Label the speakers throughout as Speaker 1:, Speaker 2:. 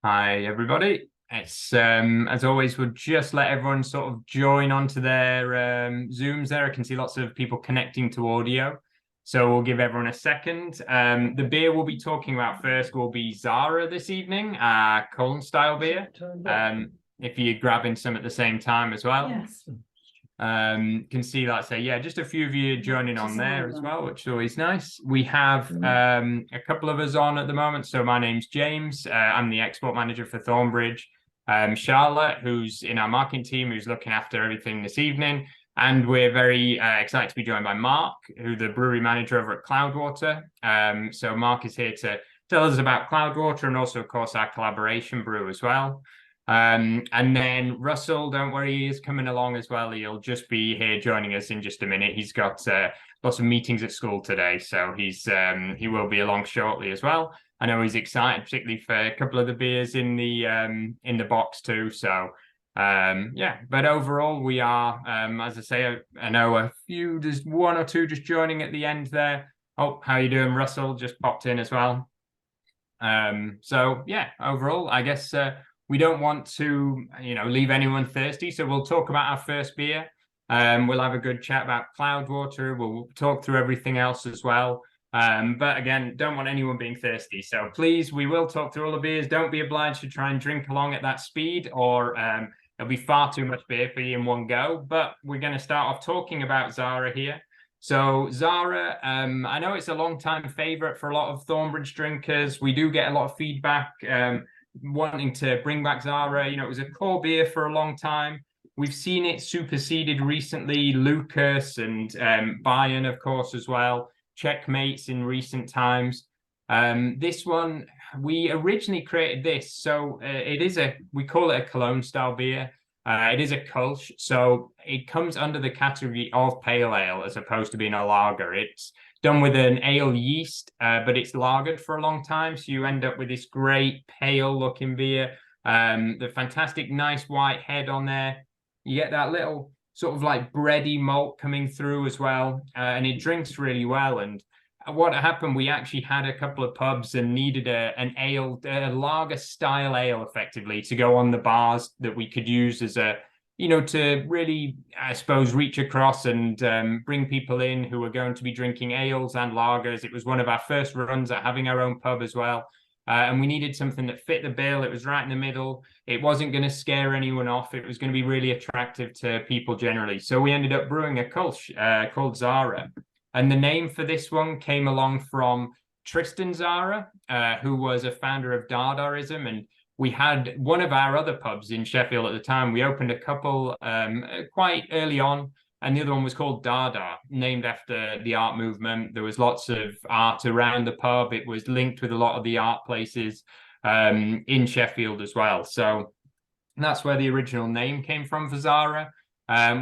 Speaker 1: Hi, everybody. It's as always, we'll just let everyone sort of join onto their Zooms there. I can see lots of people connecting to audio. So we'll give everyone a second. The beer we'll be talking about first will be Zara this evening, Cologne style beer. If you're grabbing some at the same time as well.
Speaker 2: Yes.
Speaker 1: Can see, like I say, yeah, just a few of you joining on there as well, which is always nice. We have a couple of us on at the moment. So my name's James. I'm the export manager for Thornbridge. Charlotte, who's in our marketing team, who's looking after everything this evening. And we're very excited to be joined by Mark, who's the brewery manager over at Cloudwater. So Mark is here to tell us about Cloudwater and also, of course, our collaboration brew as well. And then Russell, don't worry, he is coming along as well. He'll just be here joining us in just a minute. He's got lots of meetings at school today, so he will be along shortly as well. I know he's excited, particularly for a couple of the beers in the box too. So yeah, but overall we are, as I say, I know a few, there's one or two just joining at the end there. Oh, how you doing, Russell? Just popped in as well. So yeah, overall, I guess we don't want to, leave anyone thirsty. So we'll talk about our first beer. We'll have a good chat about Cloudwater. We'll talk through everything else as well. But again, don't want anyone being thirsty. So please, we will talk through all the beers. Don't be obliged to try and drink along at that speed, or it'll be far too much beer for you in one go. But we're going to start off talking about Zara here. So Zara, I know it's a long-time favorite for a lot of Thornbridge drinkers. We do get a lot of feedback wanting to bring back Zara. It was a core beer for a long time. We've seen it superseded recently. Lucas and Bayern, of course, as well. Checkmates in recent times. This one, we originally created this. So we call it a Cologne style beer. It is a Kolsch, so it comes under the category of pale ale as opposed to being a lager. It's done with an ale yeast, but it's lagered for a long time, so you end up with this great pale looking beer. The fantastic nice white head on there. You get that little sort of like bready malt coming through as well, and it drinks really well. And what happened, we actually had a couple of pubs and needed a lager style ale effectively to go on the bars that we could use as to really, I suppose, reach across and bring people in who are going to be drinking ales and lagers. It was one of our first runs at having our own pub as well. And we needed something that fit the bill. It was right in the middle. It wasn't going to scare anyone off. It was going to be really attractive to people generally. So we ended up brewing a Kolsch called Zara. And the name for this one came along from Tristan Zara, who was a founder of Dadaism. And we had one of our other pubs in Sheffield at the time. We opened a couple quite early on, and the other one was called Dada, named after the art movement. There was lots of art around the pub. It was linked with a lot of the art places in Sheffield as well. So that's where the original name came from for Zara.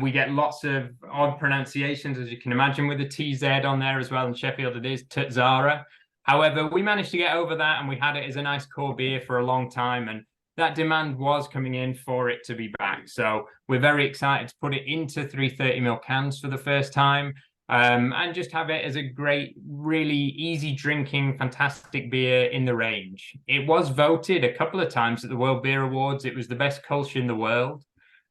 Speaker 1: We get lots of odd pronunciations, as you can imagine, with the TZ on there as well. In Sheffield, it is Zara. However, we managed to get over that, and we had it as a nice core beer for a long time. And that demand was coming in for it to be back. So we're very excited to put it into 330ml cans for the first time, and just have it as a great, really easy drinking, fantastic beer in the range. It was voted a couple of times at the World Beer Awards. It was the best Kolsch in the world.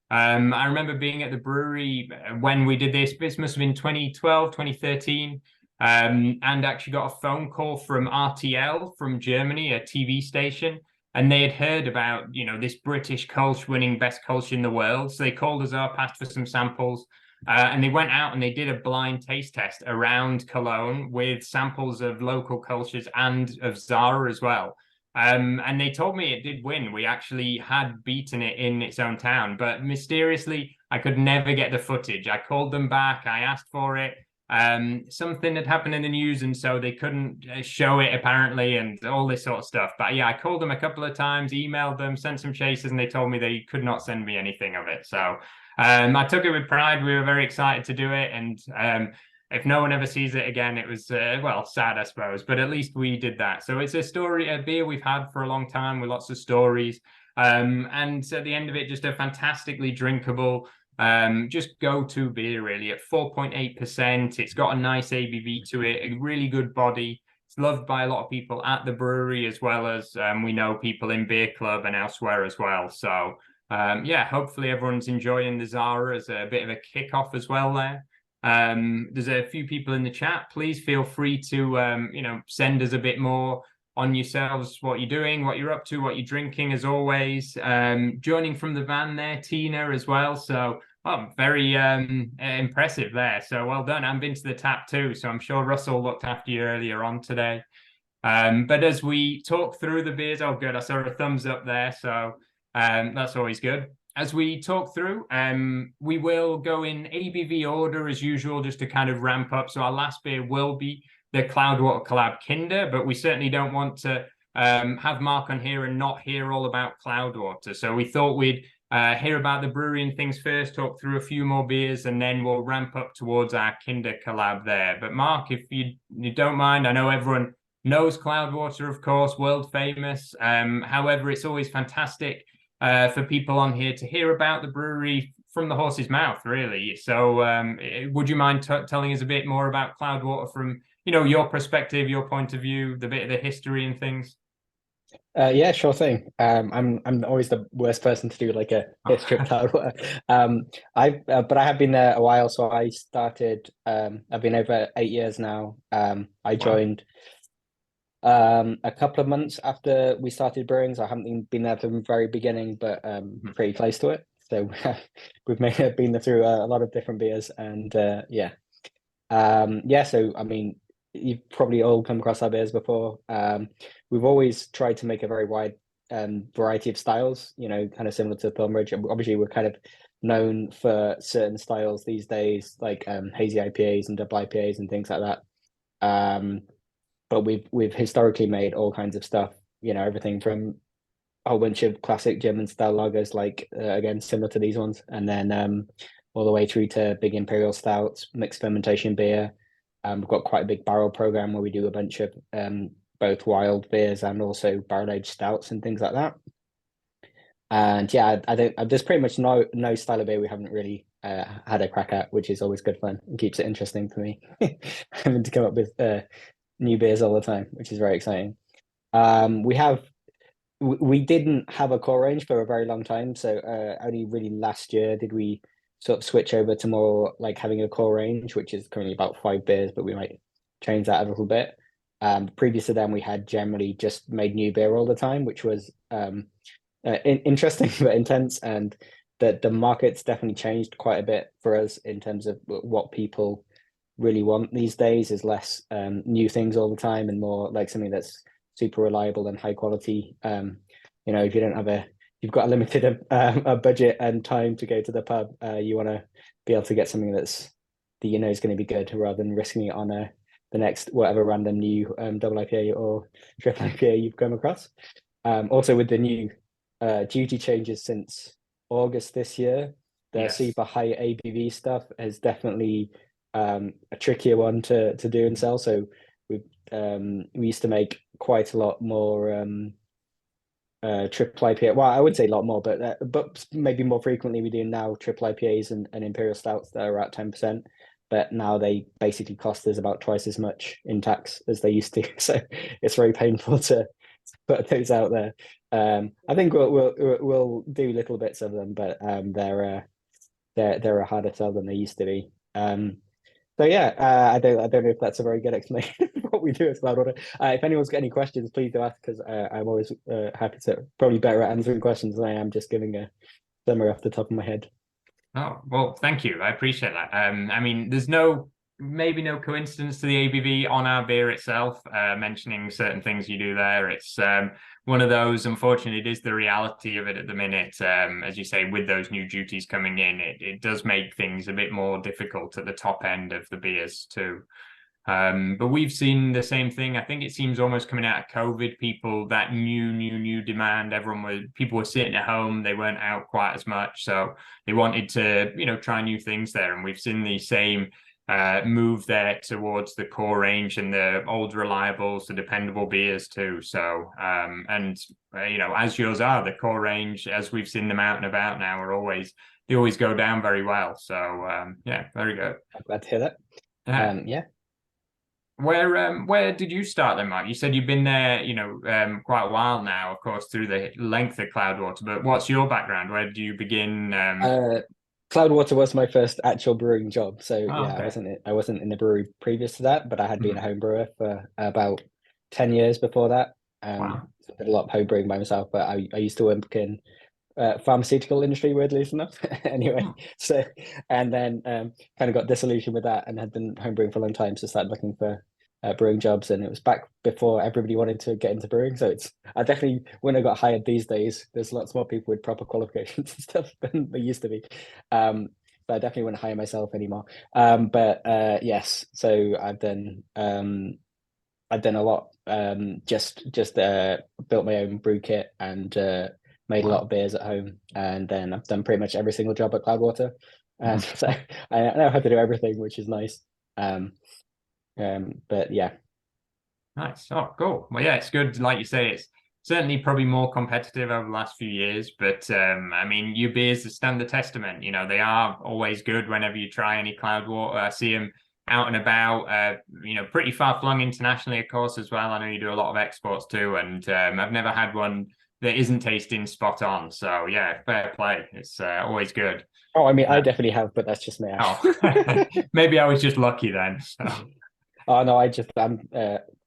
Speaker 1: I remember being at the brewery when we did this. This must have been 2012, 2013, and actually got a phone call from RTL from Germany, a TV station, and they had heard about, this British Kolsch winning best Kolsch in the world. So they called us up, asked for some samples, and they went out and they did a blind taste test around Cologne with samples of local Kolsch's and of Zara as well. And they told me it did win. We actually had beaten it in its own town, but mysteriously, I could never get the footage. I called them back. I asked for it. Something had happened in the news, and so they couldn't show it apparently, and all this sort of stuff. But yeah, I called them a couple of times, emailed them, sent some chasers, and they told me they could not send me anything of it. So I took it with pride. We were very excited to do it, and if no one ever sees it again, it was, sad, I suppose, but at least we did that. So it's a beer we've had for a long time with lots of stories. And at the end of it, just a fantastically drinkable, just go-to beer, really, at 4.8%. It's got a nice ABV to it, a really good body. It's loved by a lot of people at the brewery, as well as we know people in beer club and elsewhere as well. So yeah, hopefully everyone's enjoying the Zara as a bit of a kickoff as well there. There's a few people in the chat. Please feel free to send us a bit more on yourselves, what you're doing, what you're up to, what you're drinking, as always. Joining from the van there, Tina, as well. So very impressive there. So well done. I've been to the tap too, so I'm sure Russell looked after you earlier on today. But as we talk through the beers, oh good, I saw a thumbs up there, so that's always good. As we talk through, we will go in ABV order as usual, just to kind of ramp up. So our last beer will be the Cloudwater Collab Kinder, but we certainly don't want to have Mark on here and not hear all about Cloudwater. So we thought we'd hear about the brewery and things first, talk through a few more beers, and then we'll ramp up towards our Kinder collab there. But Mark, if you don't mind, I know everyone knows Cloudwater, of course, world famous. However, it's always fantastic for people on here to hear about the brewery from the horse's mouth, really. So would you mind telling us a bit more about Cloudwater from, your perspective, your point of view, the bit of the history and things?
Speaker 2: Yeah, sure thing. I'm always the worst person to do like a history of Cloudwater. But I have been there a while, so I started. I've been over 8 years now. I joined a couple of months after we started brewing. So I haven't been there from the very beginning, but pretty close to it. So we've been through a lot of different beers, and yeah. So I mean, you've probably all come across our beers before. We've always tried to make a very wide variety of styles, kind of similar to Thornbridge. Obviously, we're kind of known for certain styles these days, like hazy IPAs and double IPAs and things like that. But we've historically made all kinds of stuff, everything from a whole bunch of classic German style lagers, like again, similar to these ones, and then all the way through to big imperial stouts, mixed fermentation beer. We've got quite a big barrel program where we do a bunch of both wild beers and also barrel aged stouts and things like that. And yeah, I don't. There's pretty much no style of beer we haven't really had a crack at, which is always good fun and keeps it interesting for me. Having to come up with new beers all the time, which is very exciting. We didn't have a core range for a very long time, so only really last year did we sort of switch over to more like having a core range, which is currently about 5 beers, but we might change that a little bit. Previous to then, we had generally just made new beer all the time, which was interesting but intense, and the market's definitely changed quite a bit for us in terms of what people really want these days is less new things all the time and more like something that's super reliable and high quality. If you don't have you've got a limited a budget and time to go to the pub, you want to be able to get something that is going to be good rather than risking it on the next whatever random new double IPA or triple IPA you've come across. Also with the new duty changes since August this year, the super high ABV stuff has definitely a trickier one to do and sell. So we used to make quite a lot more triple IPA. Well, I would say a lot more, but maybe more frequently we do now triple IPAs and imperial stouts that are at 10%. But now they basically cost us about twice as much in tax as they used to. So it's very painful to put those out there. I think we'll do little bits of them, but they're a harder sell than they used to be. So yeah, I don't know if that's a very good explanation of what we do at Cloudwater. If anyone's got any questions, please do ask, because I'm always happy to, probably better at answering questions than I am just giving a summary off the top of my head.
Speaker 1: Oh, well, thank you. I appreciate that. I mean, there's maybe no coincidence to the ABV on our beer itself, mentioning certain things you do there. It's one of those, unfortunately, it is the reality of it at the minute. As you say, with those new duties coming in, it does make things a bit more difficult at the top end of the beers too. But we've seen the same thing. I think it seems almost coming out of COVID, people, that new demand. People were sitting at home, they weren't out quite as much, so they wanted to, try new things there. And we've seen the same move there towards the core range and the old reliables, the dependable beers too. So, as yours are, the core range, as we've seen them out and about now, they always go down very well. So, yeah, very good.
Speaker 2: I'm glad to hear that. Yeah.
Speaker 1: Where did you start then, Mark? You said you've been there, quite a while now, of course, through the length of Cloudwater. But what's your background? Where did you begin?
Speaker 2: Uh, Cloudwater was my first actual brewing job. So
Speaker 1: Oh,
Speaker 2: yeah,
Speaker 1: okay.
Speaker 2: I wasn't in the brewery previous to that, but I had been a
Speaker 1: Mhm.
Speaker 2: home brewer for about 10 years before that.
Speaker 1: Wow.
Speaker 2: So I did a lot of home brewing by myself, but I used to work in pharmaceutical industry, weirdly enough. Anyway,
Speaker 1: Hmm.
Speaker 2: so and then kind of got disillusioned with that and had been homebrewing for a long time, so started looking for brewing jobs, and it was back before everybody wanted to get into brewing. So it's I definitely when I got hired these days, there's lots more people with proper qualifications and stuff than there used to be. But I definitely wouldn't hire myself anymore. But yes, so I've done a lot. Just built my own brew kit and made a lot
Speaker 1: Wow.
Speaker 2: of beers at home, and then I've done pretty much every single job at Cloudwater, and so I know how to do everything, which is nice. Um, but yeah,
Speaker 1: Nice. Oh, cool. Well, yeah, it's good. Like you say, it's certainly probably more competitive over the last few years, but I mean, your beers stand the testament. They are always good whenever you try any Cloudwater. I see them out and about, pretty far flung internationally, of course, as well. I know you do a lot of exports too, and I've never had one that isn't tasting spot on. So yeah, fair play. It's always good.
Speaker 2: oh, I mean, I
Speaker 1: Uh,
Speaker 2: definitely have, but that's just me.
Speaker 1: oh, maybe I was just lucky then. So.
Speaker 2: Oh no, I'm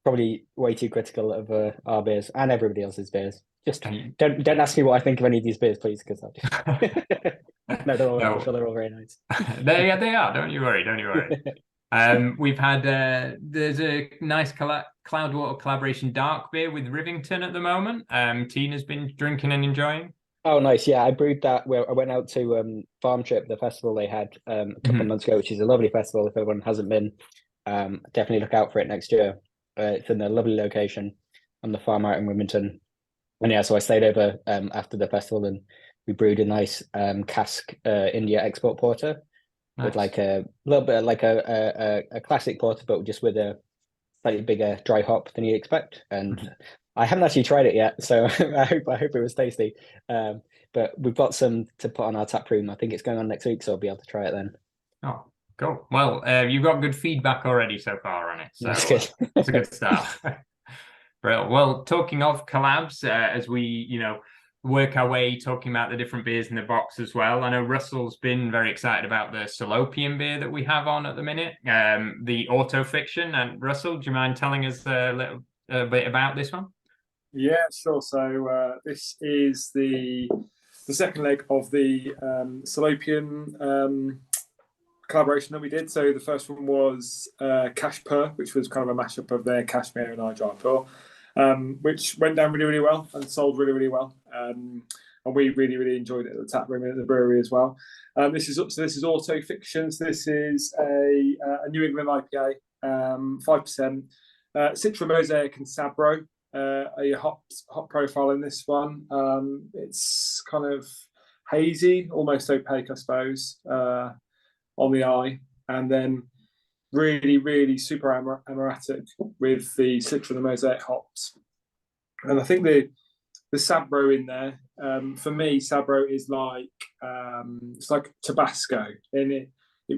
Speaker 2: probably way too critical of our beers and everybody else's beers. Just don't ask me what I think of any of these beers, please, because I just no, I'm
Speaker 1: No,
Speaker 2: sure they're all very nice.
Speaker 1: they are. Don't you worry. Don't you worry. We've had there's a nice Cloudwater collaboration dark beer with Rivington at the moment. Tina's been drinking and enjoying.
Speaker 2: Oh, nice. Yeah, I brewed that where I went out to Farm Trip, the festival they had a couple of
Speaker 1: Mhm.
Speaker 2: months ago, which is a lovely festival. If everyone hasn't been, definitely look out for it next year. It's in a lovely location on the farm out in Wilmington. And yeah, so I stayed over after the festival and we brewed a nice cask India export porter with
Speaker 1: Nice.
Speaker 2: like a little bit like a classic porter, but just with a slightly bigger dry hop than you expect. And
Speaker 1: Mhm.
Speaker 2: I haven't actually tried it yet, so I hope it was tasty. But we've got some to put on our tap room. I think it's going on next week, so I'll be able to try it then.
Speaker 1: Oh, cool. Well, you've got good feedback already so far on it, so
Speaker 2: That's good.
Speaker 1: it's a good start. Brilliant. Well, talking of collabs, as we, work our way talking about the different beers in the box as well. I know Russell's been very excited about the Salopian beer that we have on at the minute, the Auto Fiction. And Russell, do you mind telling us a little bit about this one?
Speaker 3: Yeah, sure. So this is the second leg of the Salopian collaboration that we did. So the first one was Cash Pur, which was kind of a mashup of their Cashmere and our Dry Pur, which went down really, really well and sold really, really well. And we really, really enjoyed it at the tap room and at the brewery as well. This is Auto Fiction. So this is a New England IPA, 5%, Citra Mosaic and Sabro. A hop profile in this one. It's kind of hazy, almost opaque, I suppose, on the eye, and then really, really super aromatic with the Citra and the Mosaic hops. And I think the Sabro in there, for me, Sabro is like it's like Tabasco, and it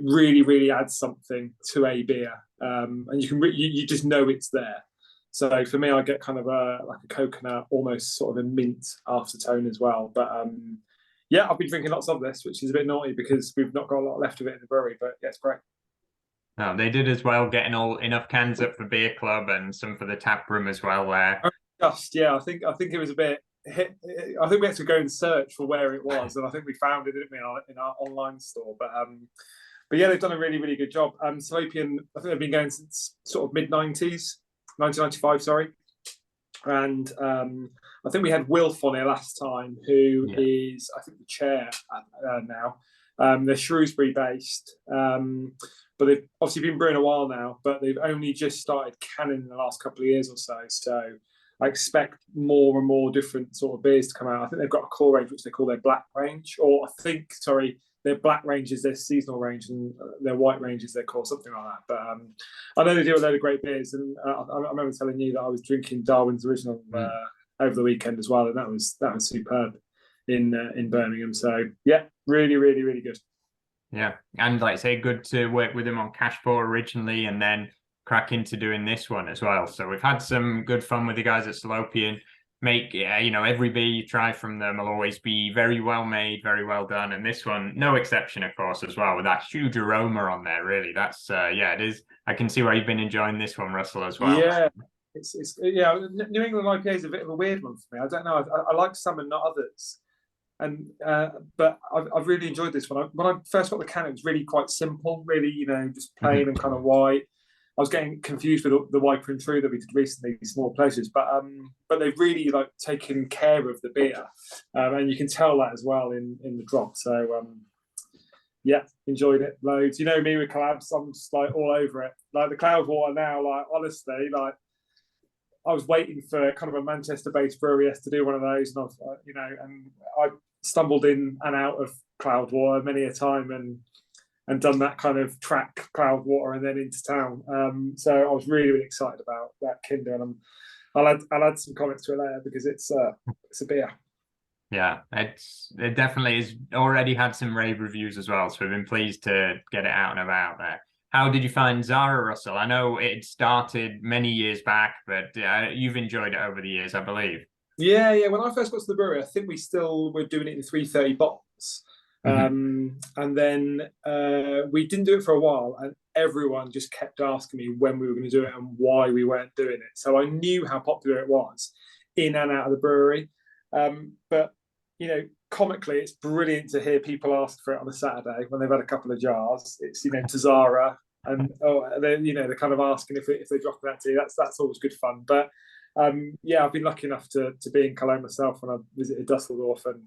Speaker 3: really, really adds something to a beer, and you just know it's there. So for me, I get kind of like a coconut, almost sort of a mint aftertone as well. But yeah, I've been drinking lots of this, which is a bit naughty because we've not got a lot left of it in the brewery. But yeah, it's great.
Speaker 1: No, they did as well, getting all enough cans up for beer club and some for the tap room as well. There,
Speaker 3: Just yeah, I think it was a bit. I think we had to go and search for where it was, and I think we found it, didn't we, in our online store. But yeah, they've done a really, really good job. Salopian, I think they've been going since sort of mid-90s, 1995, sorry. And I think we had Wilf on here last time, who is, I think, the chair now. They're Shrewsbury based, but they've obviously been brewing a while now, but they've only just started canning in the last couple of years or so. So I expect more and more different sort of beers to come out. I think they've got a core range, which they call their black range, or I think, sorry, their black range is their seasonal range and their white range is their core, something like that. But I know they do a load of great beers, and I remember telling you that I was drinking Darwin's original over the weekend as well, and that was superb in Birmingham. So yeah, really, really, really good.
Speaker 1: Yeah, and like I say, good to work with him on Cash Pour originally, and then crack into doing this one as well. So we've had some good fun with the guys at Salopian. Every beer you try from them will always be very well made, very well done. And this one, no exception, of course, as well, with that huge aroma on there, really. That's, it is. I can see why you've been enjoying this one, Russell, as well.
Speaker 3: Yeah, New England IPA is a bit of a weird one for me. I don't know. I like some and not others. And but I've really enjoyed this one. When I first got the can, it was really quite simple, really, just plain and kind of white. I was getting confused with the Wiper and True that we did recently, Small Pleasures, but they've really taken care of the beer, and you can tell that as well in the drop. So enjoyed it loads. You know me with collabs, I'm just all over it. Like the Cloudwater now, honestly, I was waiting for kind of a Manchester-based brewery to do one of those, and I stumbled in and out of Cloudwater many a time and done that kind of track Cloudwater and then into town. So I was really, really excited about that Kinder, and I'll add some comments to it later because it's a beer.
Speaker 1: Yeah, it definitely has already had some rave reviews as well, so we've been pleased to get it out and about there. How did you find Zara, Russell? I know it started many years back, but you've enjoyed it over the years, I believe.
Speaker 3: Yeah. When I first got to the brewery, I think we still were doing it in 330 bottles. And then we didn't do it for a while, and everyone just kept asking me when we were going to do it and why we weren't doing it. So I knew how popular it was in and out of the brewery. But comically, it's brilliant to hear people ask for it on a Saturday when they've had a couple of jars. It's to Zara, and they're kind of asking if they drop that tea. That's always good fun. But I've been lucky enough to be in Cologne myself when I visited Dusseldorf, and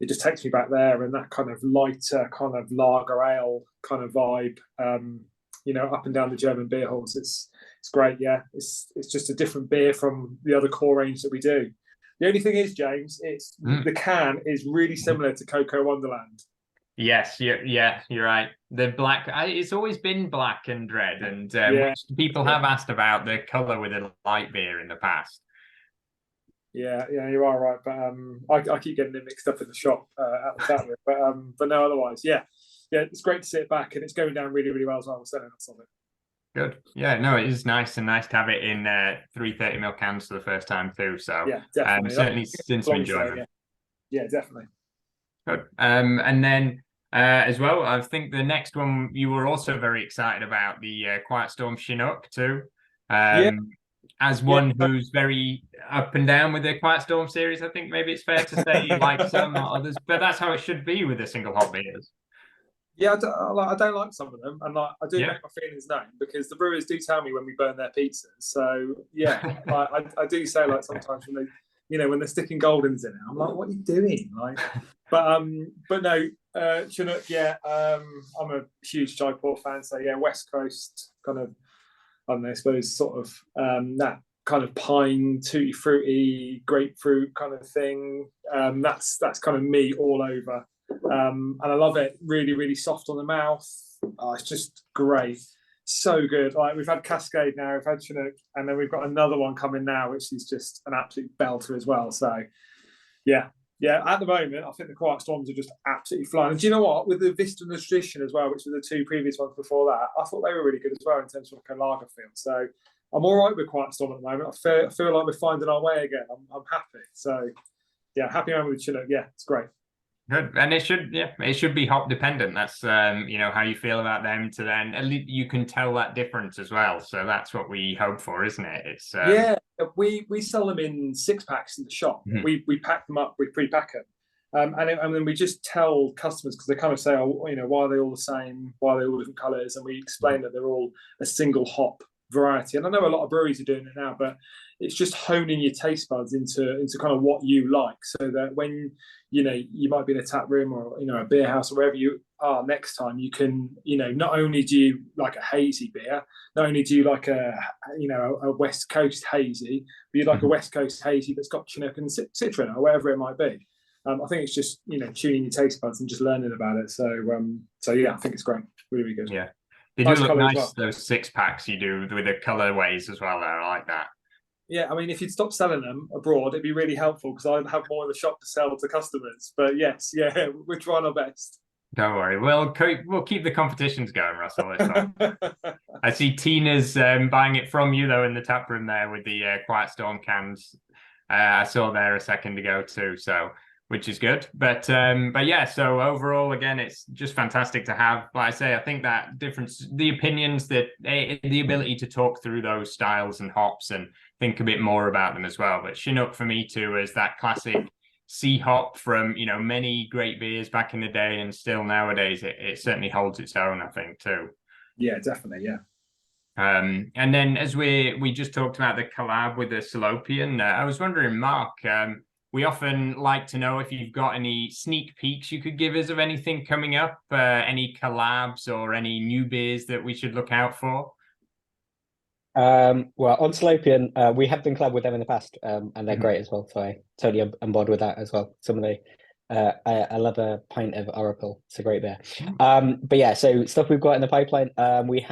Speaker 3: it just takes me back there, and that kind of lighter kind of lager ale kind of vibe, up and down the German beer halls. It's great. Yeah, it's just a different beer from the other core range that we do. The only thing is, James, the can is really similar to Cocoa Wonderland.
Speaker 1: Yes, you're right. The black, it's always been black and red, and people have asked about the colour with a light beer in the past.
Speaker 3: Yeah, you are right, but I keep getting it mixed up in the shop at the tap room. But no, otherwise, it's great to sit back, and it's going down really, really well as well. We're selling lots of it.
Speaker 1: Good. Yeah, no, it is nice to have it in 330ml cans for the first time too. So
Speaker 3: definitely.
Speaker 1: Certainly since we enjoy them.
Speaker 3: Yeah, definitely.
Speaker 1: Good. And then as well, I think the next one you were also very excited about, the Quiet Storm Chinook too. As one who's very up and down with the Quiet Storm series, I think maybe it's fair to say you like some, not others, but that's how it should be with the single hop beers.
Speaker 3: Yeah, I don't like some of them, and I do make my feelings known because the brewers do tell me when we burn their pizzas. So I do say sometimes when they, when they're sticking Goldens in it, I'm like, what are you doing? But no, Chinook. I'm a huge Jaipur fan, so West Coast kind of. I don't know, I suppose sort of that kind of pine, tutti fruity, grapefruit kind of thing. That's kind of me all over. And I love it. Really, really soft on the mouth. It's just great. So good. We've had Cascade now, we've had Chinook, and then we've got another one coming now, which is just an absolute belter as well. So at the moment, I think the Quiet Storms are just absolutely flying. And do you know what? With the Vista and the Tradition as well, which were the two previous ones before that, I thought they were really good as well in terms of a lager feel. So I'm all right with Quiet Storm at the moment. I feel like we're finding our way again. I'm happy. So happy man with Chinook. Yeah, it's great.
Speaker 1: Good, and it should be hop dependent. That's how you feel about them. To then at least you can tell that difference as well. So that's what we hope for, isn't it? It's
Speaker 3: we sell them in 6-packs in the shop. We pack them up, we pre-pack them, and then we just tell customers because they kind of say, why are they all the same? Why are they all different colours? And we explain that they're all a single hop variety. And I know a lot of breweries are doing it now, but it's just honing your taste buds into kind of what you like, so that when you might be in a tap room or a beer house or wherever you are next time, you can not only do you like a hazy beer, not only do you like a West Coast hazy, but you like a West Coast hazy that's got Chinook and Citron or whatever it might be. I think it's just tuning your taste buds and just learning about it. So I think it's great, really, really good.
Speaker 1: Yeah, they do look nice. Those 6-packs you do with the colorways as well. I like that.
Speaker 3: Yeah, I mean, if you'd stop selling them abroad, it'd be really helpful because I'd have more in the shop to sell to customers. But yes, we're trying our best.
Speaker 1: Don't worry. We'll keep the competitions going, Russell. It's fine. I see Tina's buying it from you though in the tap room there with the Quiet Storm cans. I saw there a second ago too, so which is good. But yeah, so overall, again, it's just fantastic to have. Like I say, I think that difference, the opinions, that the ability to talk through those styles and hops and think a bit more about them as well. But Chinook for me too is that classic C hop from many great beers back in the day, and still nowadays it certainly holds its own, I think too.
Speaker 3: Yeah, definitely. Yeah.
Speaker 1: And then as we just talked about the collab with the Salopian, I was wondering, Mark, we often like to know if you've got any sneak peeks you could give us of anything coming up, any collabs or any new beers that we should look out for.
Speaker 2: Well, on Salopian, we have been collab with them in the past, and they're great as well. So I totally am on board with that as well. Some of the I love a pint of Oracle. It's a great beer. But yeah, so stuff we've got in the pipeline. We've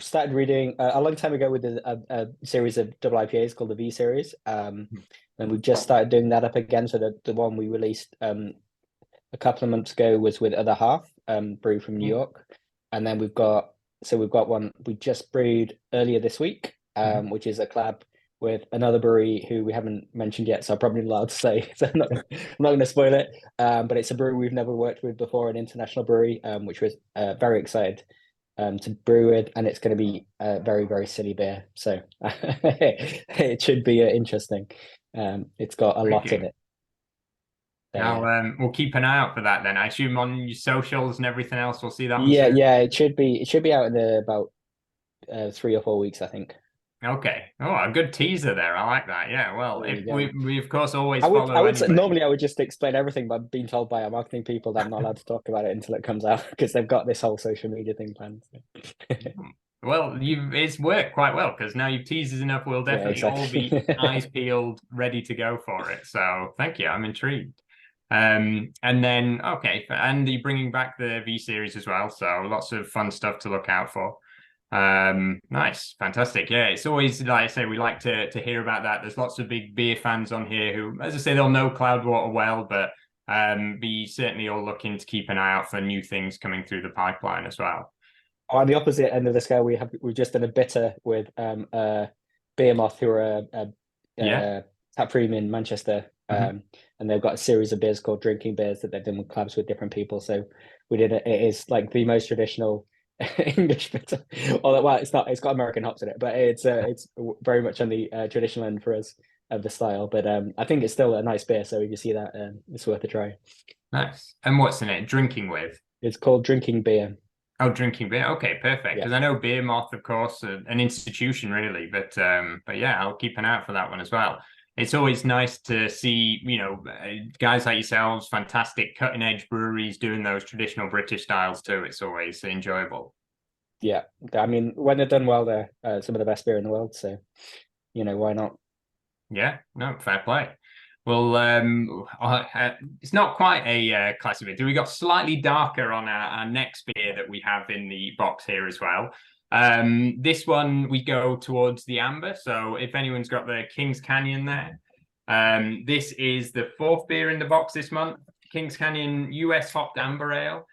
Speaker 2: started reading a long time ago with a series of double IPAs called the V series. And we've just started doing that up again. So the one we released a couple of months ago was with Other Half, brew from New York. And then we've got one we just brewed earlier this week, which is a collab with another brewery who we haven't mentioned yet, so I'm probably not allowed to say. So I'm not going to spoil it. But it's a brewery we've never worked with before, an international brewery, which was very excited to brew with, and it's going to be a very, very silly beer. So it should be interesting. It's got a lot in it. So,
Speaker 1: now we'll keep an eye out for that then. I assume on your socials and everything else, we'll see that.
Speaker 2: Yeah, it should be out in about 3 or 4 weeks, I think.
Speaker 1: Okay. Oh, a good teaser there. I like that. Yeah. Well, if we of course always
Speaker 2: normally I would just explain everything, but I've been told by our marketing people that I'm not allowed to talk about it until it comes out because they've got this whole social media thing planned.
Speaker 1: Well, it's worked quite well because now you've teased enough. We'll definitely all be eyes peeled, ready to go for it. So thank you. I'm intrigued. And then and you're bringing back the V series as well. So lots of fun stuff to look out for. Nice, fantastic. Yeah, it's always, like I say, we like to hear about that. There's lots of big beer fans on here who, as I say, they'll know Cloudwater well, but be certainly all looking to keep an eye out for new things coming through the pipeline as well.
Speaker 2: On the opposite end of the scale, we've just done a bitter with Behemoth, who are a tap room in Manchester, and they've got a series of beers called Drinking Beers that they've done with collabs with different people. So we did it is like the most traditional English bitter. Although, well, it's not. It's got American hops in it, but it's very much on the traditional end for us of the style. But I think it's still a nice beer. So if you see that, it's worth a try.
Speaker 1: Nice. And what's in it? Drinking with?
Speaker 2: It's called Drinking Beer.
Speaker 1: Oh, Drinking Beer. Okay, perfect. Because I know Behemoth, of course, an institution really, but yeah, I'll keep an eye out for that one as well. It's always nice to see, guys like yourselves, fantastic cutting edge breweries doing those traditional British styles too. It's always enjoyable.
Speaker 2: Yeah, I mean, when they're done well, they're some of the best beer in the world. So, why not?
Speaker 1: Yeah, no, fair play. Well, it's not quite a classic beer. We got slightly darker on our next beer that we have in the box here as well. This one we go towards the amber. So if anyone's got the Kings Canyon there, this is the 4th beer in the box this month. Kings Canyon US hopped amber ale.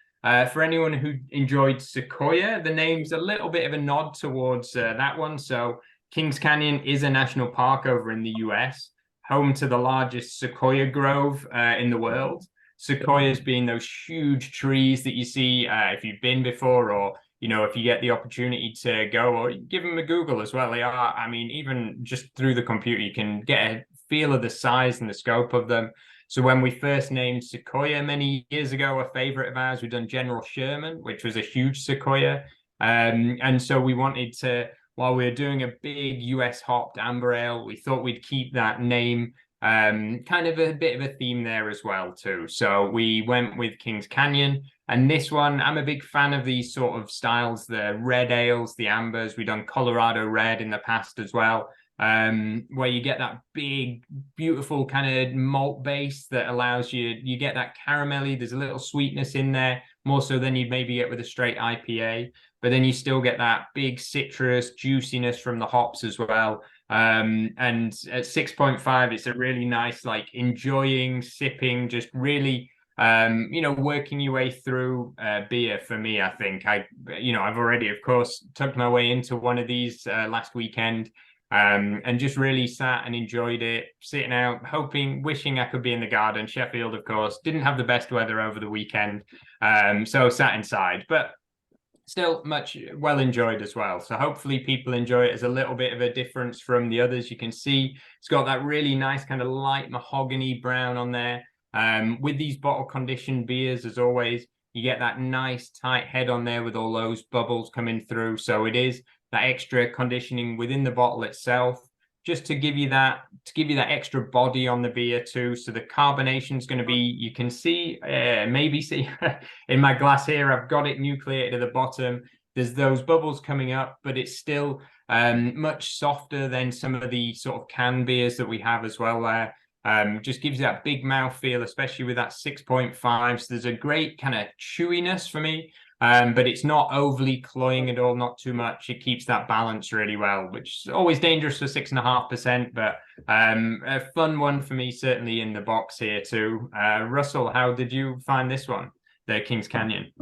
Speaker 1: For anyone who enjoyed Sequoia, the name's a little bit of a nod towards that one. So Kings Canyon is a national park over in the US, home to the largest sequoia grove in the world. Sequoias being those huge trees that you see if you've been before, or if you get the opportunity to go, or give them a Google as well. They are, I mean, even just through the computer, you can get a feel of the size and the scope of them. So when we first named Sequoia many years ago, a favorite of ours, we've done General Sherman, which was a huge Sequoia. And so we wanted to, while we were doing a big US hopped amber ale, we thought we'd keep that name kind of a bit of a theme there as well too. So we went with Kings Canyon, and this one, I'm a big fan of these sort of styles, the red ales, the ambers. We've done Colorado Red in the past as well, where you get that big, beautiful kind of malt base that allows you get that caramelly, there's a little sweetness in there, more so than you'd maybe get with a straight IPA, but then you still get that big citrus juiciness from the hops as well. And at 6.5, it's a really nice, like enjoying, sipping, just really working your way through beer for me, I think I've already, of course, tucked my way into one of these last weekend, and just really sat and enjoyed it, sitting out, wishing I could be in the garden. Sheffield, of course, didn't have the best weather over the weekend, so sat inside, but still much well enjoyed as well. So hopefully people enjoy it as a little bit of a difference from the others. You can see it's got that really nice kind of light mahogany brown on there. With these bottle conditioned beers, as always, you get that nice tight head on there with all those bubbles coming through. So it is that extra conditioning within the bottle itself, just to give you that extra body on the beer too. So the carbonation is going to be, you can see, maybe see in my glass here, I've got it nucleated at the bottom. There's those bubbles coming up, but it's still much softer than some of the sort of canned beers that we have as well there. Just gives you that big mouth feel, especially with that 6.5. So there's a great kind of chewiness for me. But it's not overly cloying at all, not too much. It keeps that balance really well, which is always dangerous for 6.5%, but a fun one for me, certainly in the box here too. Russell, how did you find this one, the Kings Canyon?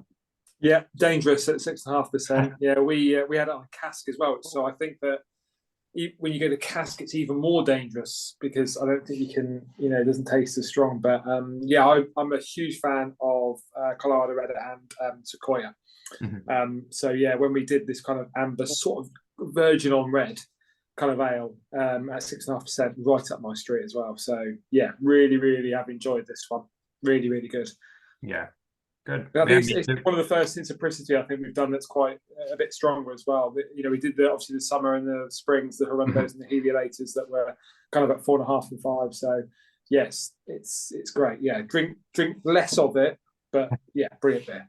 Speaker 3: Yeah, dangerous at 6.5%. Yeah, we had it on a cask as well. So I think that when you go to cask, it's even more dangerous because I don't think you can, it doesn't taste as strong. But yeah, I'm a huge fan of Colorado Red and Sequoia.
Speaker 1: Mm-hmm.
Speaker 3: So yeah, when we did this kind of amber sort of virgin on red kind of ale at 6.5%, right up my street as well. So yeah, really, really have enjoyed this one. Really, really good.
Speaker 1: Yeah. Good.
Speaker 3: I think it's one of the first Synchronicity I think we've done that's quite a bit stronger as well. We did obviously the summer and the springs, the Hirundos and the Heliolators that were kind of at 4.5 and 5. So yes, it's great. Yeah, drink less of it, but yeah, brilliant beer.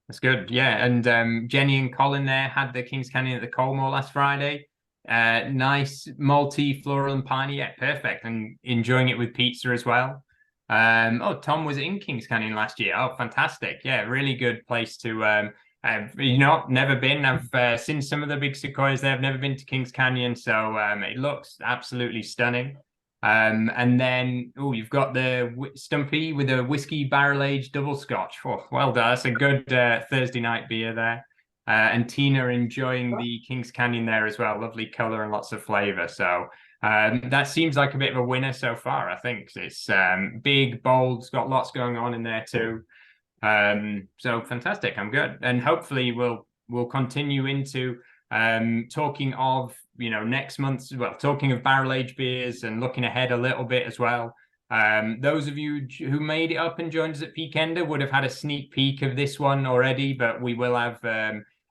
Speaker 1: That's good. Yeah, and Jenny and Colin there had the Kings Canyon at the Colmore last Friday. Nice malty, floral and piney. Yeah, perfect. And enjoying it with pizza as well. Tom was in Kings Canyon last year. Oh, fantastic. Yeah, really good place to never been. I've seen some of the big sequoias there. I've never been to Kings Canyon, so it looks absolutely stunning. And then you've got the Stumpy with a whiskey barrel aged double scotch. Oh, well done. That's a good Thursday night beer there. And Tina enjoying the Kings Canyon there as well. Lovely color and lots of flavor. So that seems like a bit of a winner so far. I think it's big, bold, it's got lots going on in there too. So fantastic. I'm good, and hopefully we'll continue into talking of next month's, talking of barrel aged beers and looking ahead a little bit as well. Those of you who made it up and joined us at Peakender would have had a sneak peek of this one already, but we will have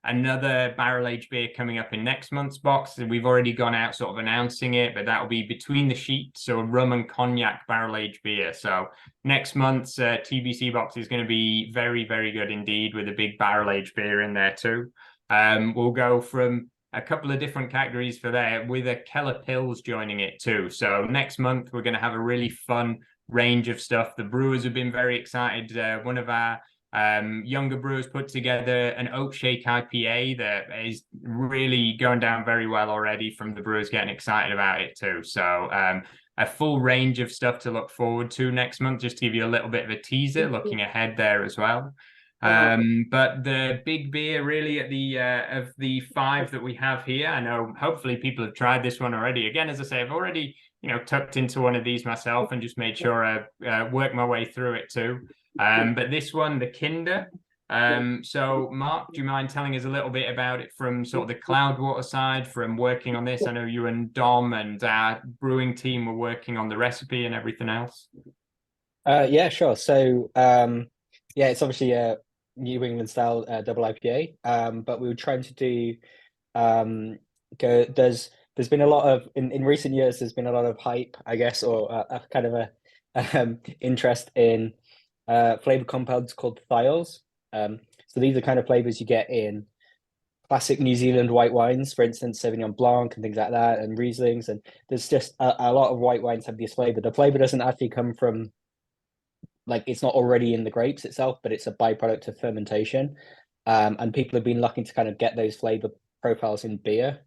Speaker 1: another barrel aged beer coming up in next month's box. We've already gone out sort of announcing it, but that will be Between the Sheets, so a rum and cognac barrel aged beer. So next month's TBC box is going to be very, very good indeed, with a big barrel aged beer in there too. We'll go from a couple of different categories for there, with a Keller Pils joining it too. So next month we're going to have a really fun range of stuff. The brewers have been very excited. One of our younger brewers put together an oat shake IPA that is really going down very well already, from the brewers getting excited about it too. So a full range of stuff to look forward to next month, just to give you a little bit of a teaser looking ahead there as well. But the big beer really at the of the 5 that we have here, I know hopefully people have tried this one already. Again, as I say, I've already tucked into one of these myself and just made sure I work my way through it too. But this one, the Kinder. So Mark, do you mind telling us a little bit about it from sort of the Cloudwater side, from working on this? I know you and Dom and our brewing team were working on the recipe and everything else.
Speaker 2: Yeah, sure. So yeah, it's obviously a New England style double IPA, but we were trying to do there's been a lot of in recent years, there's been a lot of hype, I guess, or a kind of a interest in flavor compounds called thiols. So these are kind of flavors you get in classic New Zealand white wines, for instance, Sauvignon Blanc and things like that, and Rieslings. And there's just a lot of white wines have this flavor. The flavor doesn't actually come from, like, it's not already in the grapes itself, but it's a byproduct of fermentation. And people have been looking to kind of get those flavor profiles in beer.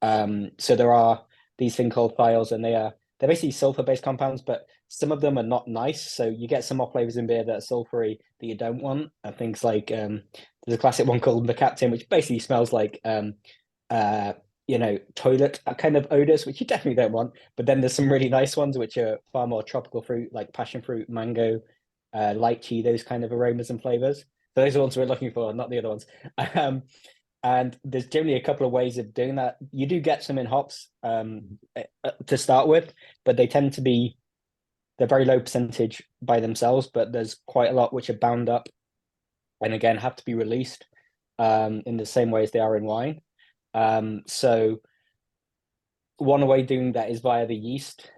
Speaker 2: So there are these things called thiols, and they're basically sulfur-based compounds, but some of them are not nice. So you get some hop flavors in beer that are sulfury that you don't want. And things like there's a classic one called the Captain, which basically smells like toilet kind of odors, which you definitely don't want. But then there's some really nice ones which are far more tropical fruit, like passion fruit, mango, lychee, those kind of aromas and flavors. So those are the ones we're looking for, not the other ones. And there's generally a couple of ways of doing that. You do get some in hops to start with, but they're very low percentage by themselves, but there's quite a lot which are bound up and again have to be released in the same way as they are in wine. So one way doing that is via the yeast.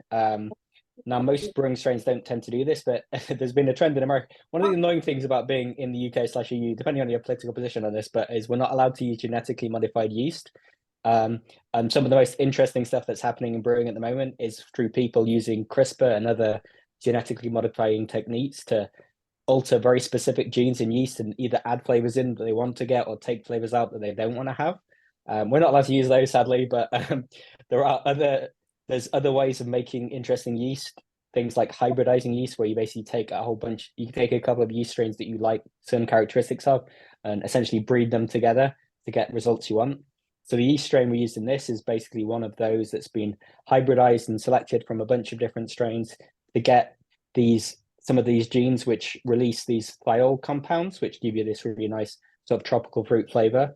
Speaker 2: Now, most brewing strains don't tend to do this, but there's been a trend in America. One of the annoying things about being in the UK/EU, depending on your political position on this, but is we're not allowed to use genetically modified yeast. And some of the most interesting stuff that's happening in brewing at the moment is through people using CRISPR and other genetically modifying techniques to alter very specific genes in yeast and either add flavors in that they want to get or take flavors out that they don't want to have. We're not allowed to use those, sadly, but there's other ways of making interesting yeast, things like hybridizing yeast, where you basically take you take a couple of yeast strains that you like certain characteristics of and essentially breed them together to get results you want. So the yeast strain we used in this is basically one of those that's been hybridized and selected from a bunch of different strains to get some of these genes which release these thiol compounds, which give you this really nice sort of tropical fruit flavor.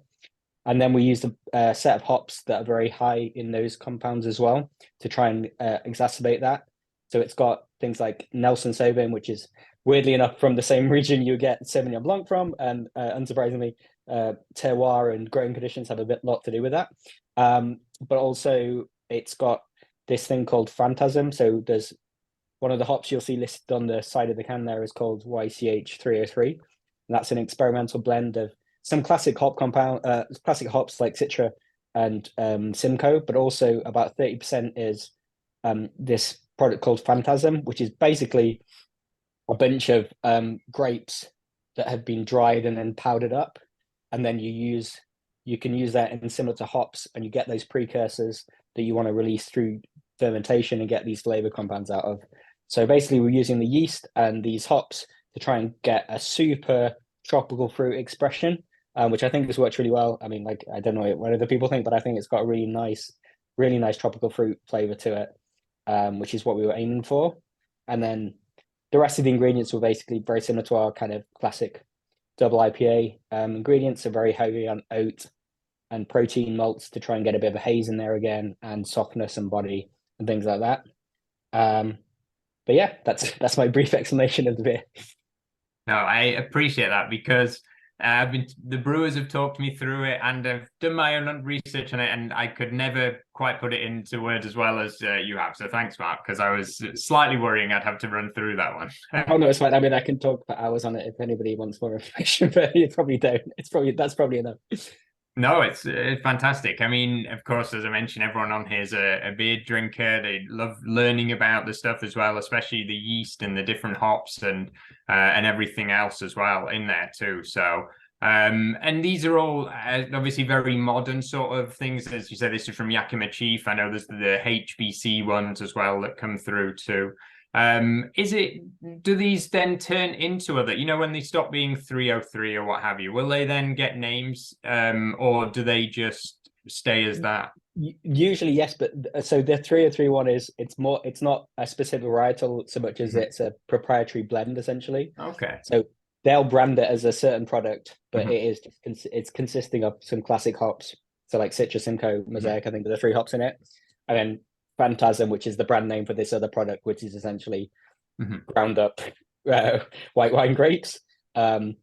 Speaker 2: And then we used a set of hops that are very high in those compounds as well to try and exacerbate that. So it's got things like Nelson Sauvin, which is weirdly enough from the same region you get Sauvignon Blanc from, and unsurprisingly, terroir and growing conditions have a lot to do with that. But also it's got this thing called Phantasm. So there's one of the hops you'll see listed on the side of the can there is called YCH 303. And that's an experimental blend of some classic hops like Citra and Simcoe, but also about 30% is this product called Phantasm, which is basically a bunch of grapes that have been dried and then powdered up. And then you can use that in similar to hops, and you get those precursors that you want to release through fermentation and get these flavor compounds out of. So basically we're using the yeast and these hops to try and get a super tropical fruit expression, which I think has worked really well. I mean, like, I don't know what other people think, but I think it's got a really nice tropical fruit flavor to it, which is what we were aiming for. And then the rest of the ingredients were basically very similar to our kind of classic double IPA. Ingredients are very heavy on oat and protein malts to try and get a bit of a haze in there again, and softness and body and things like that. But yeah, that's my brief explanation of the beer.
Speaker 1: No, I appreciate that because the brewers have talked me through it, and I've done my own research on it, and I could never quite put it into words as well as you have. So thanks, Mark, because I was slightly worrying I'd have to run through that one.
Speaker 2: Oh no, it's fine. I mean, I can talk for hours on it if anybody wants more information, but you probably don't. That's probably enough.
Speaker 1: No, it's fantastic. I mean, of course, as I mentioned, everyone on here is a beer drinker. They love learning about the stuff as well, especially the yeast and the different hops and everything else as well in there too. So, and these are all obviously very modern sort of things. As you said, this is from Yakima Chief. I know there's the HBC ones as well that come through too. Do these then turn into other, when they stop being 303 or what have you, will they then get names, or do they just stay as that?
Speaker 2: Usually yes, but so the 303 one it's not a specific varietal so much as it's a proprietary blend essentially.
Speaker 1: Okay.
Speaker 2: So they'll brand it as a certain product, but it's consisting of some classic hops. So like Citra, Simcoe, Mosaic, I think there are 3 hops in it. And then Phantasm, which is the brand name for this other product, which is essentially ground up white wine grapes, and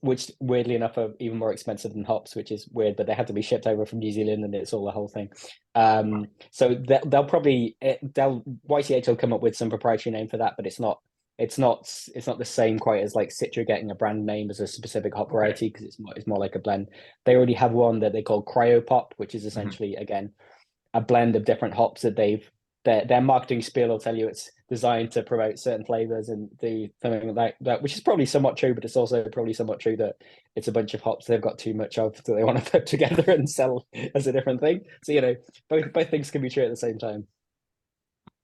Speaker 2: which weirdly enough are even more expensive than hops, which is weird, but they have to be shipped over from New Zealand, and it's all the whole thing. So YCH will come up with some proprietary name for that, but it's not the same quite as like Citra getting a brand name as a specific hop variety, because it's more like a blend. They already have one that they call Cryopop, which is essentially again a blend of different hops that their marketing spiel will tell you it's designed to promote certain flavors and do something like that, which is probably somewhat true, but it's also probably somewhat true that it's a bunch of hops they've got too much of that they want to put together and sell as a different thing. So both things can be true at the same time.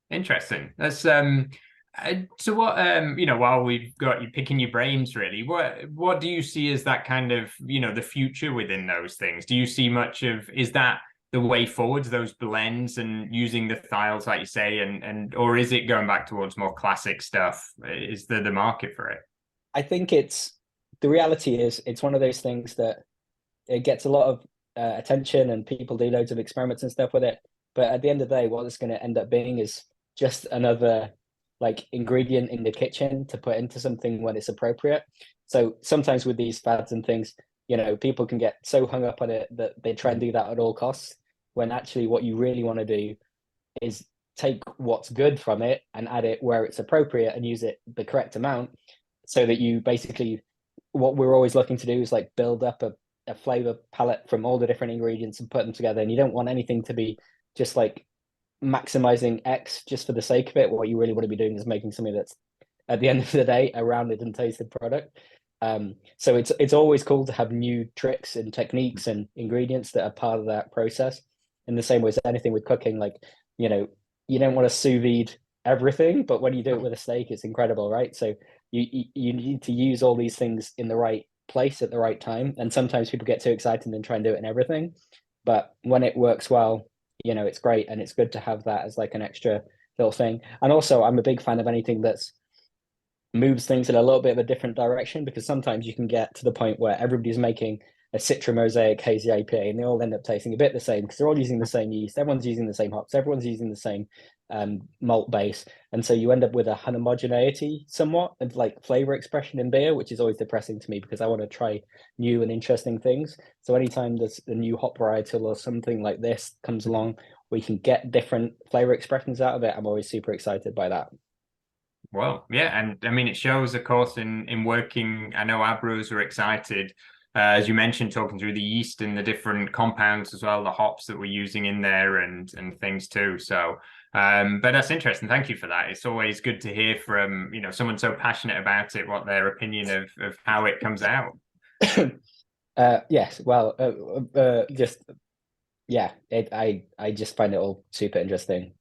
Speaker 1: Interesting. That's so what while we've got you picking your brains really, what do you see as that kind of, the future within those things? Do you see much of, is that the way forwards, those blends and using the thiols like you say, and or is it going back towards more classic stuff? Is there the market for it?
Speaker 2: I think the reality is it's one of those things that it gets a lot of attention and people do loads of experiments and stuff with it. But at the end of the day, what it's going to end up being is just another like ingredient in the kitchen to put into something when it's appropriate. So sometimes with these fads and things, people can get so hung up on it that they try and do that at all costs, when actually what you really want to do is take what's good from it and add it where it's appropriate and use it the correct amount, so that you basically, what we're always looking to do is like build up a flavor palette from all the different ingredients and put them together. And you don't want anything to be just like maximizing X just for the sake of it. What you really want to be doing is making something that's, at the end of the day, a rounded and tasted product. So it's always cool to have new tricks and techniques and ingredients that are part of that process. In the same way as anything with cooking, like, you don't want to sous vide everything, but when you do it with a steak, it's incredible, right? So you need to use all these things in the right place at the right time. And sometimes people get too excited and try and do it in everything. But when it works well, it's great. And it's good to have that as like an extra little thing. And also, I'm a big fan of anything that's moves things in a little bit of a different direction, because sometimes you can get to the point where everybody's making a Citra Mosaic hazy IPA and they all end up tasting a bit the same because they're all using the same yeast, everyone's using the same hops, everyone's using the same malt base, and so you end up with a homogeneity somewhat of like flavor expression in beer, which is always depressing to me because I want to try new and interesting things. So anytime there's a new hop varietal or something like this comes along, we can get different flavor expressions out of it. I'm always super excited by that.
Speaker 1: Well, yeah, and I mean it shows, of course, in working. I know our brewers are excited, as you mentioned, talking through the yeast and the different compounds as well, the hops that we're using in there and things too. So, but that's interesting. Thank you for that. It's always good to hear from someone so passionate about it, what their opinion of how it comes out.
Speaker 2: Yes, well, just yeah, I just find it all super interesting.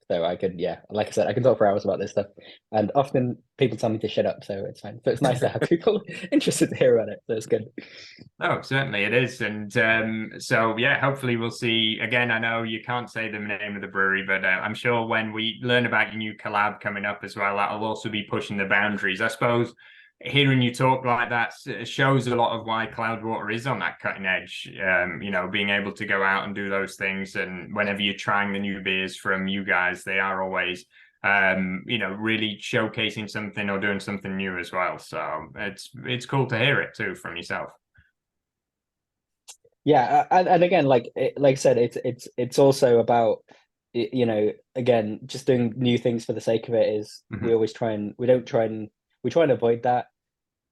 Speaker 2: So I could, yeah, like I said, I can talk for hours about this stuff, and often people tell me to shut up, so it's fine. So it's nice to have people interested to hear about it. So it's good.
Speaker 1: Oh, certainly it is, and so yeah, hopefully we'll see again. I know you can't say the name of the brewery, but I'm sure when we learn about your new collab coming up as well, that'll also be pushing the boundaries. I suppose hearing you talk like that shows a lot of why Cloudwater is on that cutting edge. Being able to go out and do those things, and whenever you're trying the new beers from you guys, they are always really showcasing something or doing something new as well. So it's cool to hear it too from yourself.
Speaker 2: Yeah, and again, like I said, it's also about again, just doing new things for the sake of it. Is we always try and we try and avoid that,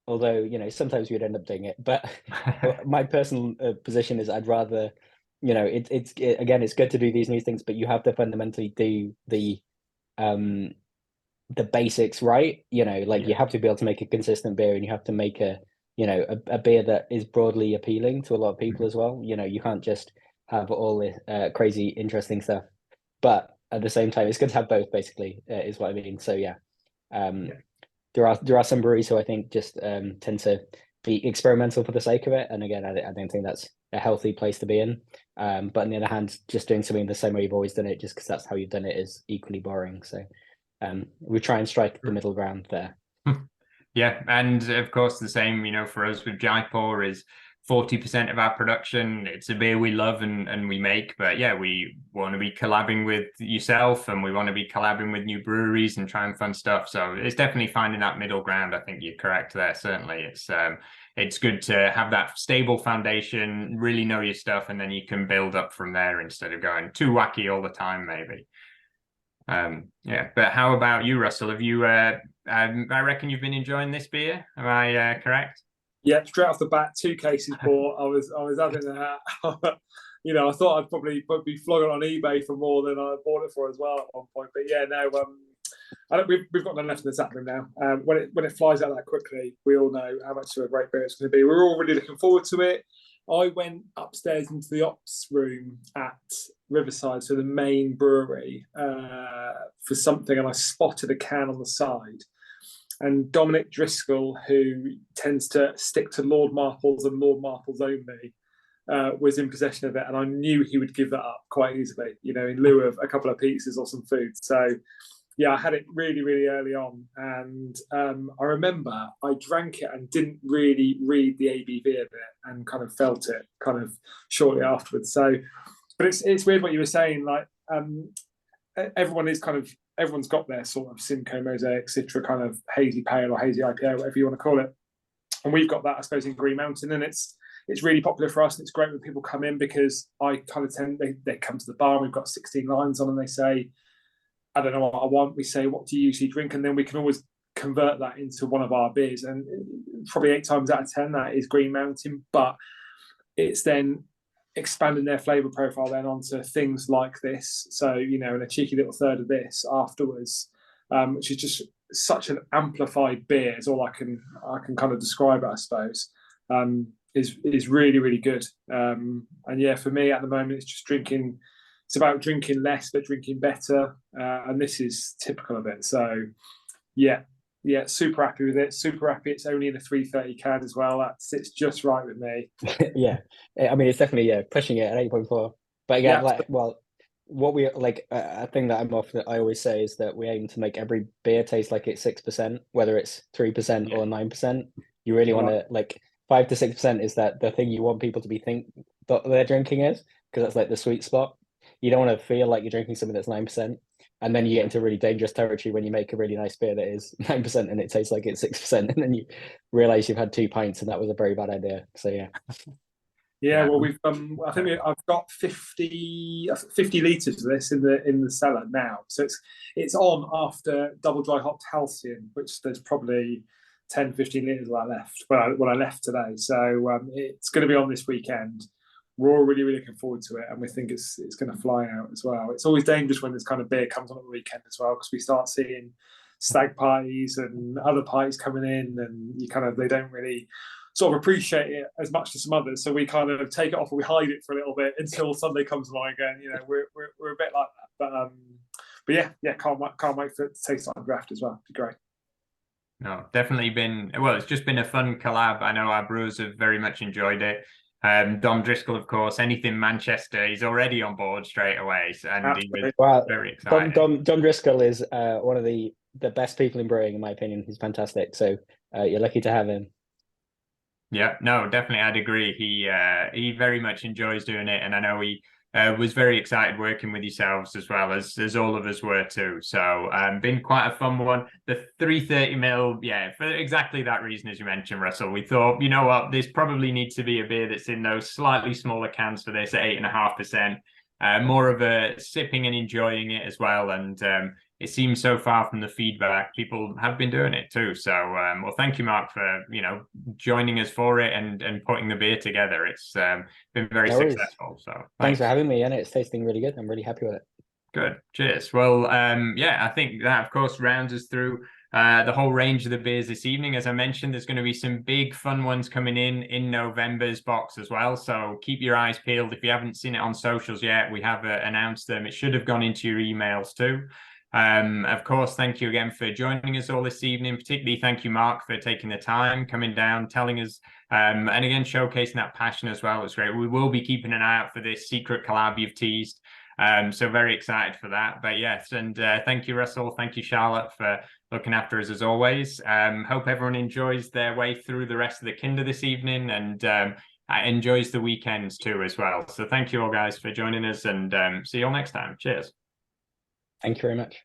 Speaker 2: although sometimes we'd end up doing it. But my personal position is I'd rather again, it's good to do these new things, but you have to fundamentally do the basics right. You have to be able to make a consistent beer, and you have to make a beer that is broadly appealing to a lot of people as well. You can't just have all this crazy interesting stuff, but at the same time it's good to have both, basically, is what I mean. So yeah. There are some breweries who I think just tend to be experimental for the sake of it, and again, I don't think that's a healthy place to be in. But on the other hand, just doing something the same way you've always done it, just because that's how you've done it, is equally boring. So we try and strike the middle ground there.
Speaker 1: Yeah, and of course the same, for us with Jaipur is 40% of our production. It's a beer we love and we make, but yeah, we want to be collabing with yourself and we want to be collabing with new breweries and trying fun stuff. So it's definitely finding that middle ground. I think you're correct there. Certainly, it's good to have that stable foundation, really know your stuff, and then you can build up from there instead of going too wacky all the time, maybe. Yeah, but how about you, Russell? Have you? I reckon you've been enjoying this beer. Am I correct?
Speaker 3: Yeah, straight off the bat, 2 cases bought. I was having that. I thought I'd probably be flogging on eBay for more than I bought it for as well at one point. But yeah, no, we've got none left in the tap room now. When it flies out that quickly, we all know how much of a great beer it's going to be. We're all really looking forward to it. I went upstairs into the ops room at Riverside, so the main brewery, for something, and I spotted a can on the side. And Dominic Driscoll, who tends to stick to Lord Marples and Lord Marples only, was in possession of it, and I knew he would give that up quite easily, you know, in lieu of a couple of pizzas or some food. So, yeah, I had it really, really early on, and I remember I drank it and didn't really read the ABV of it, and kind of felt it kind of shortly afterwards. So, but it's weird what you were saying. Like, everyone's got their sort of Simcoe, Mosaic, Citra kind of hazy pale or hazy IPA, whatever you want to call it, and we've got that, I suppose, in Green Mountain, and it's really popular for us, and it's great when people come in, because I kind of they come to the bar and we've got 16 lines on, and they say, I don't know what I want. We say, what do you usually drink? And then we can always convert that into one of our beers. And probably 8 times out of 10, that is Green Mountain. But it's then expanding their flavour profile then onto things like this. So, you know, and a cheeky little third of this afterwards, which is just such an amplified beer, is all I can kind of describe it, I suppose. Is really, really good. And yeah, for me at the moment, it's just drinking. It's about drinking less, but drinking better. And this is typical of it. So, yeah, super happy with it. Super happy. It's only in a 330 can as well. That sits just right with me.
Speaker 2: Yeah, I mean, it's definitely pushing it at 8.4. But again, what we like, a thing that I always say is that we aim to make every beer taste like it's 6%, whether it's 3% or 9%. You really want to, like, 5 to 6% is that the thing you want people to think that they're drinking is, because that's like the sweet spot. You don't want to feel like you're drinking something that's 9%, and then you get into really dangerous territory when you make a really nice beer that is 9% and it tastes like it's 6%, and then you realize you've had 2 pints and that was a very bad idea. So
Speaker 3: yeah. Well, we've I've got 50 litres of this in the cellar now. So it's on after double dry hopped Halcyon, which there's probably 10, 15 litres of that left when I left today. So it's going to be on this weekend. We're all really, really looking forward to it, and we think it's going to fly out as well. It's always dangerous when this kind of beer comes on at the weekend as well, because we start seeing stag parties and other parties coming in, and they don't really sort of appreciate it as much as some others. So we kind of take it off and we hide it for a little bit until Sunday comes along again. You know, we're a bit like that, but yeah, can't wait for it to taste like draft as well. It'd be great.
Speaker 1: No, definitely it's just been a fun collab. I know our brewers have very much enjoyed it. Dom Driscoll, of course, anything Manchester, he's already on board straight away, and he was very excited.
Speaker 2: Dom Driscoll is one of the best people in brewing, in my opinion. He's fantastic, so you're lucky to have him.
Speaker 1: Yeah, no, definitely, I'd agree. He very much enjoys doing it, and I know he was very excited working with yourselves as well, as all of us were too. So been quite a fun one. The 330ml, yeah, for exactly that reason, as you mentioned, Russell. We thought, you know what, this probably needs to be a beer that's in those slightly smaller cans for this at 8.5%. More of a sipping and enjoying it as well. And it seems so far from the feedback, people have been doing it too. So, well, thank you, Mark, for joining us for it and putting the beer together. It's been very successful. So
Speaker 2: thanks for having me, and it's tasting really good. I'm really happy with it.
Speaker 1: Good, cheers. Well, yeah, I think that of course rounds us through the whole range of the beers this evening. As I mentioned, there's going to be some big fun ones coming in November's box as well. So keep your eyes peeled. If you haven't seen it on socials yet, we have announced them. It should have gone into your emails too. Of course, thank you again for joining us all this evening. Particularly thank you, Mark, for taking the time, coming down, telling us, and again, showcasing that passion as well. It's great. We will be keeping an eye out for this secret collab you've teased. So very excited for that. But yes, and thank you, Russell. Thank you, Charlotte, for looking after us as always. Hope everyone enjoys their way through the rest of the Kinder this evening, and enjoys the weekends too as well. So thank you all guys for joining us, and see you all next time. Cheers.
Speaker 2: Thank you very much.